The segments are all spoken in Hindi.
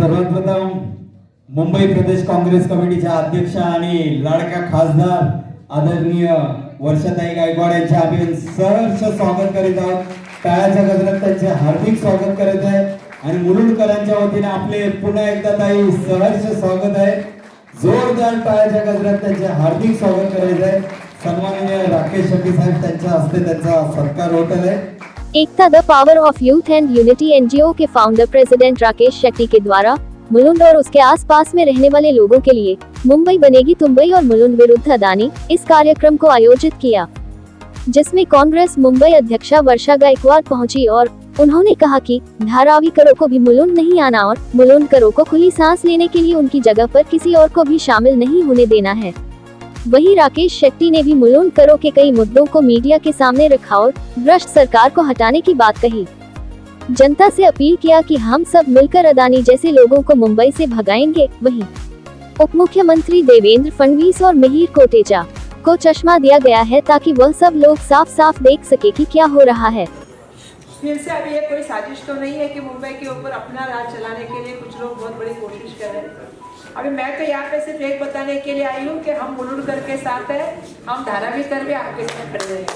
सर्वप्रथम मुंबई प्रदेश काँग्रेस कमिटीच्या अध्यक्ष आणि लाडक्या खासदार आदरणीय वर्षाताई गायकवाड यांचे आम्ही सहर्ष स्वागत करीत आहोत. टाळ्याच्या गजरात त्यांचे हार्दिक स्वागत करत आहे आणि मुलुंडकरांच्या वतीने आपले पुन्हा एकदा ताई सहर्ष स्वागत आहे. जोरदार टाळ्याच्या गजरात त्यांचे हार्दिक स्वागत करायचं आहे. सन्माननीय राकेश शेट्टी साहेब त्यांच्या हस्ते त्यांचा सत्कार होत आहे. Ekta the power of youth and unity NGO के फाउंडर प्रेसिडेंट राकेश शेट्टी के द्वारा मुलुंड और उसके आसपास में रहने वाले लोगों के लिए मुंबई बनेगी तुंबई और मुलुंड विरुद्ध अदानी इस कार्यक्रम को आयोजित किया, जिसमें कांग्रेस मुंबई अध्यक्षा वर्षा गायकवाड़ पहुंची और उन्होंने कहा कि धारावी करों को भी मुलुंड नहीं आना और मुलुंड करों को खुली सांस लेने के लिए उनकी जगह पर किसी और को भी शामिल नहीं होने देना है. वहीं राकेश शेट्टी ने भी मुलुंड करों के कई मुद्दों को मीडिया के सामने रखा और भ्रष्ट सरकार को हटाने की बात कही. जनता से अपील किया कि हम सब मिलकर अदानी जैसे लोगों को मुंबई से भगाएंगे. वहीं उप मुख्यमंत्री देवेंद्र फडणवीस और मिहिर कोटेचा को चश्मा दिया गया है ताकि वह सब लोग साफ साफ देख सके कि क्या हो रहा है. फिर से अभी ये कोई साजिश तो नहीं है कि मुंबई के ऊपर अपना राज चलाने के लिए कुछ लोग बहुत बड़ी कोशिश कर रहे हैं. अभी मैं तो यहाँ पे सिर्फ एक बताने के लिए आई हूँ कि हम मुलुंडकर के साथ है, हम धारावी कर भी आपके साथ खड़े हैं.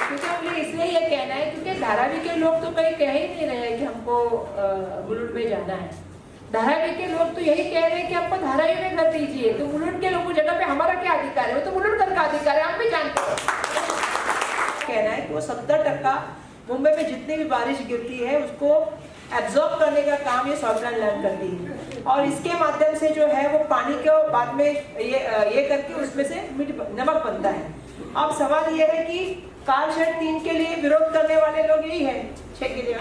क्योंकि मुझे इसलिए ये कहना है क्योंकि धारावी के लोग तो कहीं कह ही नहीं रहे हैं कि हमको मुलुंड में जाना है. धारावी के लोग तो यही कह रहे हैं कि हमको धारावी में घर दीजिए. तो मुलुंड के लोगों जगह पे हमारा क्या अधिकार है? वो तो मुलुंडकर का अधिकार है, आप भी जानते हो. कहना है कि वो 70% मुंबई में जितनी भी बारिश गिरती है उसको एब्जॉर्ब करने का काम ये सॉफ्टलैंड लैंड करती है और इसके माध्यम से जो है वो पानी के बाद में ये करके उसमें से नमक बनता है. अब सवाल ये है कि कार शेड 3 के लिए विरोध करने वाले लोग यही है 6 के लिए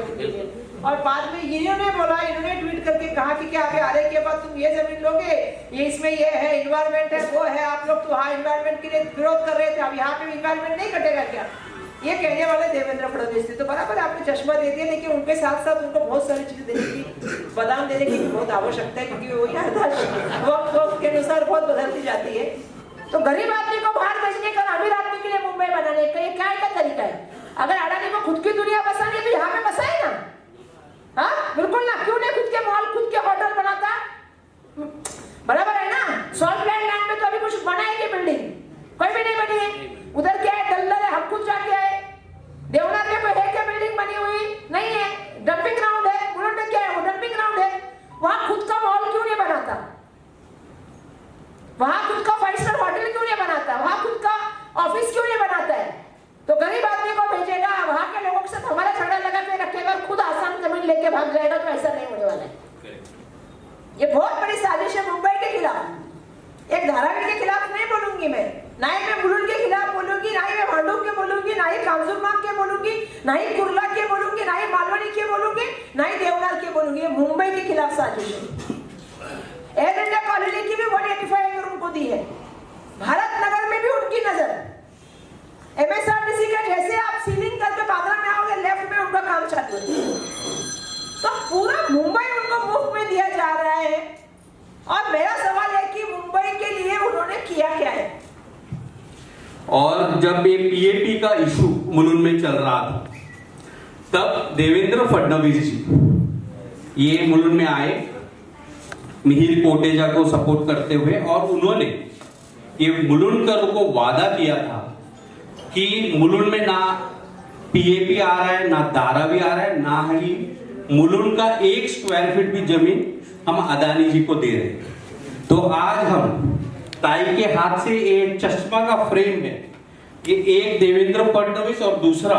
और बाद में इन्होंने बोला, इन्होंने ट्वीट करके कहा कि क्या आगे आने के बाद तुम ये जमीन लोगे, ये इसमें ये है इन्वायरमेंट है वो है, आप लोग तो हाँ इन्वायरमेंट के लिए विरोध कर रहे थे, अब यहाँ पे इन्वायरमेंट नहीं कटेगा क्या? ये कहने वाले देवेंद्र फडणवीस थे. तो बराबर आपने चश्मा दे दिया, लेकिन उनके साथ साथ उनको बहुत सारी चीजें देने की, बादाम देने की बहुत आवश्यकता है क्योंकि वो याददाश्त वक्त के अनुसार बहुत बदलती जाती है. तो गरीब आदमी को बाहर भेजने का, अमीर आदमी के लिए मुंबई बनाने का ये क्या तरीका है? अगर अडानी को खुद की दुनिया बसानी तो यहाँ पे बसाए ना. हाँ बिल्कुल ना, क्यों नहीं खुद के मॉल खुद के होटल बनाता? बराबर है ना. सॉल्ट लैंड में तो अभी कुछ बना है कि बिल्डिंग कोई भी नहीं बनी है. उधर क्या है, दल्लर है, हम खुद जाके आए. देवनाथ में कोई है क्या बिल्डिंग बनी हुई? नहीं है. डंपिंग ग्राउंड है. मुलुंड में क्या है? वो डंपिंग ग्राउंड है. वहां खुद का मॉल क्यों नहीं बनाता? वहां खुद का 5 स्टार होटल क्यों नहीं बनाता? वहां खुद का ऑफिस क्यों नहीं बनाता है? तो गरीब आदमी को भेजेगा, वहां के लोगों से हमारा झगड़ा लगा के रखेगा और खुद आसान जमीन लेके भाग जाएगा. तो ऐसा नहीं होने वाला है. ये बहुत बड़ी साजिश है मुंबई के खिलाफ. एक धारावी के खिलाफ नहीं बोलूंगी मैं ही मुलुंड के खिलाफ बोलूंगी, ना ही मैं भांडुप के बोलूंगी, ना ही कांजुरमार्ग के बोलूंगी, ना ही कुर्ला के बोलूंगी, ना ही मालवनी के बोलूंगी, ना ही देवनाथ के बोलूंगी. मुंबई के खिलाफ साजिश है. एयर इंडिया कॉलोनी की भी 185 एकड़ उनको दी है. भारत नगर में भी उनकी नजर. MSRTC का जैसे आप सीलिंग करके बांद्रा में आओगे लेफ्ट में उनका काम चालू है. तो पूरा मुंबई उनको मुफ्त में दिया जा रहा है. और मेरा सवाल है कि मुंबई के लिए उन्होंने किया क्या है? और जब ये पीएपी का इशू मुलुंड में चल रहा था तब देवेंद्र फडणवीस जी ये मुलुंड में आए मिहिर कोटेचा को सपोर्ट करते हुए और उन्होंने ये मुलुंडकरों को वादा किया था कि मुलुंड में ना पीएपी आ रहा है, ना धारावी आ रहा है, ना ही मुलुंड का 1 स्क्वायर फीट भी जमीन हम अदानी जी को दे रहे हैं. तो आज हम ताई के हाथ से एक चश्मा का फ्रेम है कि एक देवेंद्र फडणवीस और दूसरा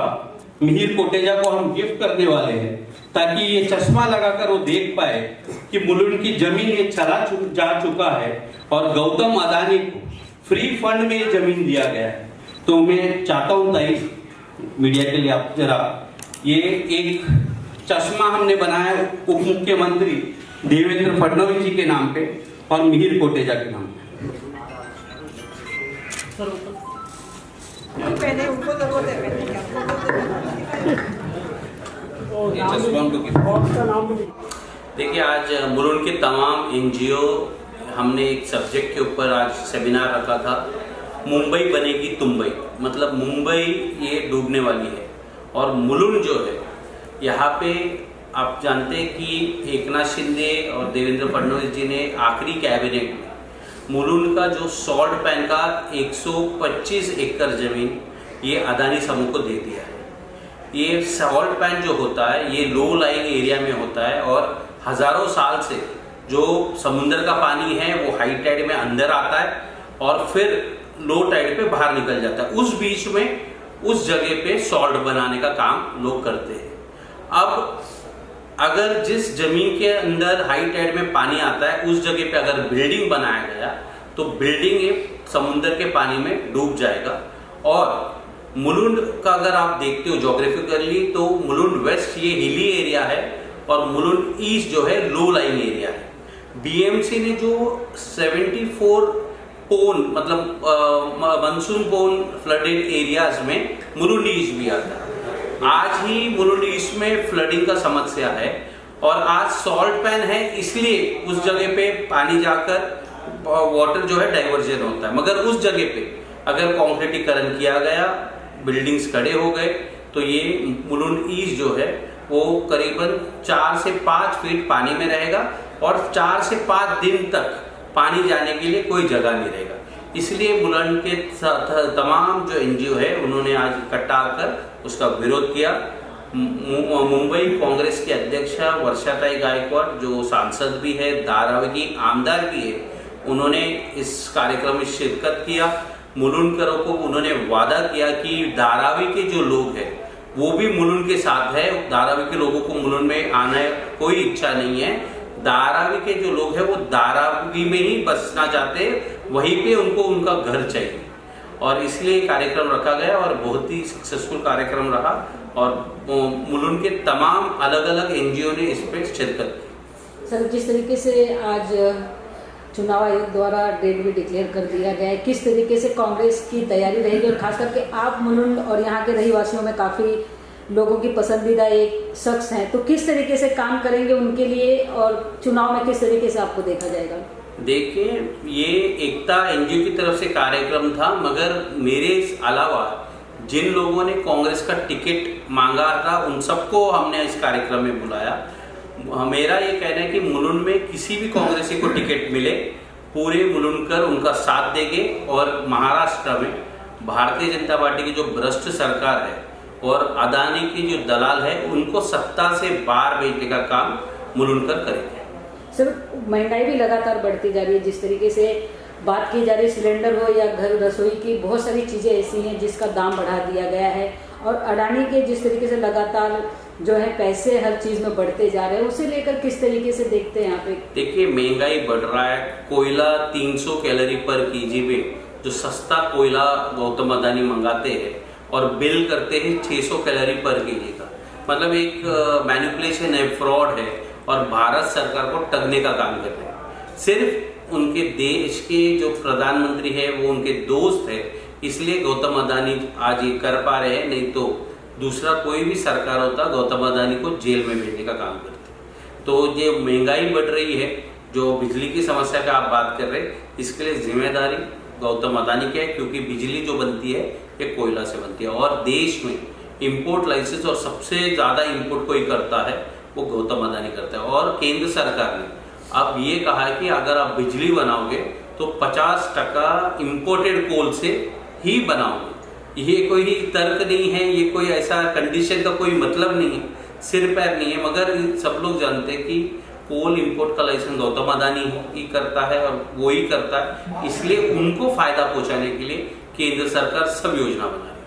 मिहिर कोटेचा को हम गिफ्ट करने वाले हैं ताकि ये चश्मा लगाकर वो देख पाए कि मुलुंड की जमीन ये जा चुका है और गौतम अदानी को फ्री फंड में ये जमीन दिया गया है. तो मैं चाहता हूं ताई मीडिया के लिए आप जरा ये एक चश्मा हमने बनाया उप मुख्यमंत्री देवेंद्र फडणवीस जी के नाम पे और मिहिर कोटेचा के नाम पे. पहले उनको जरूरत है. देखिए आज मुलुंड के तमाम एनजीओ हमने एक सब्जेक्ट के ऊपर आज सेमिनार रखा था. मुंबई बनेगी तुंबई, मतलब मुंबई ये डूबने वाली है और मुलुंड जो है यहाँ पे आप जानते हैं कि एकनाथ शिंदे और देवेंद्र फडणवीस जी ने आखिरी कैबिनेट में मुलुंड का जो सॉल्ट पैन का 125 एकड़ जमीन ये अदानी समूह को दे दिया है। ये सॉल्ट पैन जो होता है ये लो लाइंग एरिया में होता है और हजारों साल से जो समुद्र का पानी है वो हाई टाइड में अंदर आता है और फिर लो टाइड पे बाहर निकल जाता है। उस बीच में उस जगह पे सॉल्ट बनाने का काम लोग करते हैं। अब अगर जिस जमीन के अंदर हाई टाइड में पानी आता है उस जगह पे अगर बिल्डिंग बनाया गया तो बिल्डिंग समुद्र के पानी में डूब जाएगा। और मुलुंड का अगर आप देखते हो ज्योग्राफिकली तो मुलुंड वेस्ट ये हिली एरिया है और मुलुंड ईस्ट जो है लो लाइंग एरिया है। बीएमसी ने जो 74 पोन मतलब मानसून पोन फ्लडेड एरियाज में मुलुंड ईस्ट भी आता है। आज ही मुलुंड ईस्ट में फ्लडिंग का समस्या है और आज सॉल्ट पैन है इसलिए उस जगह पे पानी जाकर वाटर जो है डाइवर्जन होता है। मगर उस जगह पे अगर कॉन्क्रीटीकरण किया गया, बिल्डिंग्स खड़े हो गए तो ये मुलुंड ईस्ट जो है वो करीबन 4 से 5 फीट पानी में रहेगा और 4 से 5 दिन तक पानी जाने के लिए कोई जगह नहीं रहेगा। इसलिए मुलुंड के तमाम जो एनजीओ है उन्होंने आज इकट्ठा कर उसका विरोध किया। मुंबई कांग्रेस की अध्यक्षा वर्षाताई गायकवाड़ जो सांसद भी है, धारावी की आमदार भी है, उन्होंने इस कार्यक्रम में शिरकत किया। मुलुंडकरों को उन्होंने वादा किया कि धारावी के जो लोग हैं वो भी मुलुंड के साथ है। धारावी के लोगों को मुलुंड में आना कोई इच्छा नहीं है। धारावी के जो लोग हैं वो धारावी में ही बसना चाहते हैं, वहीं पे उनको उनका घर चाहिए और इसलिए कार्यक्रम रखा गया और बहुत ही सक्सेसफुल कार्यक्रम रहा और मुलुंड के तमाम अलग अलग एनजीओ ने इस पर शिरकत की। सर, जिस तरीके से आज चुनाव आयोग द्वारा डेट भी डिक्लेयर कर दिया गया है, किस तरीके से कांग्रेस की तैयारी रहेगी और खास करके आप मुलुंड और यहाँ के रहीवासियों में काफ़ी लोगों की पसंदीदा एक शख्स हैं, तो किस तरीके से काम करेंगे उनके लिए और चुनाव में किस तरीके से आपको देखा जाएगा? देखिए, ये एकता एनजीओ की तरफ से कार्यक्रम था, मगर मेरे अलावा जिन लोगों ने कांग्रेस का टिकट मांगा था उन सबको हमने इस कार्यक्रम में बुलाया। मेरा ये कहना है कि मुलुंड में किसी भी कांग्रेसी को टिकट मिले, पूरे मुलुंडकर उनका साथ देंगे और महाराष्ट्र में भारतीय जनता पार्टी की जो भ्रष्ट सरकार है और अदानी की जो दलाल है उनको सत्ता से बाहर भेजने का काम मुलुंडकर करेंगे। सर, महंगाई भी लगातार बढ़ती जा रही है, जिस तरीके से बात की जा रही है सिलेंडर हो या घर रसोई की, बहुत सारी चीज़ें ऐसी हैं जिसका दाम बढ़ा दिया गया है और अडानी के जिस तरीके से लगातार जो है पैसे हर चीज़ में बढ़ते जा रहे हैं, उसे लेकर किस तरीके से देखते हैं यहाँ पे? देखिए, महंगाई बढ़ रहा है। कोयला 300 कैलोरी पर केजी में जो सस्ता कोयला गौतम अदानी मंगाते हैं और बिल करते हैं 600 कैलोरी पर केजी का, मतलब एक मैनिपुलेशन है, फ्रॉड है और भारत सरकार को ठगने का काम कर रहे हैं। सिर्फ उनके देश के जो प्रधानमंत्री है वो उनके दोस्त है, इसलिए गौतम अदानी आज ये कर पा रहे हैं, नहीं तो दूसरा कोई भी सरकार होता गौतम अदानी को जेल में भेजने का काम करती। तो ये महंगाई बढ़ रही है, जो बिजली की समस्या का आप बात कर रहे हैं, इसके लिए जिम्मेदारी गौतम अदानी की है, क्योंकि बिजली जो बनती है ये कोयला से बनती है और देश में इंपोर्ट लाइसेंस और सबसे ज़्यादा इंपोर्ट कोई करता है वो गौतम अदानी करता है। और केंद्र सरकार ने अब ये कहा है कि अगर आप बिजली बनाओगे तो 50% इम्पोर्टेड कोल से ही बनाओगे। ये कोई तर्क नहीं है, ये कोई ऐसा कंडीशन का कोई मतलब नहीं है, सिर पैर नहीं है, मगर सब लोग जानते हैं कि कोल इंपोर्ट का लाइसेंस गौतम अदानी ही करता है और वो ही करता है, इसलिए उनको फायदा पहुंचाने के लिए केंद्र सरकार सब योजना बना रही है।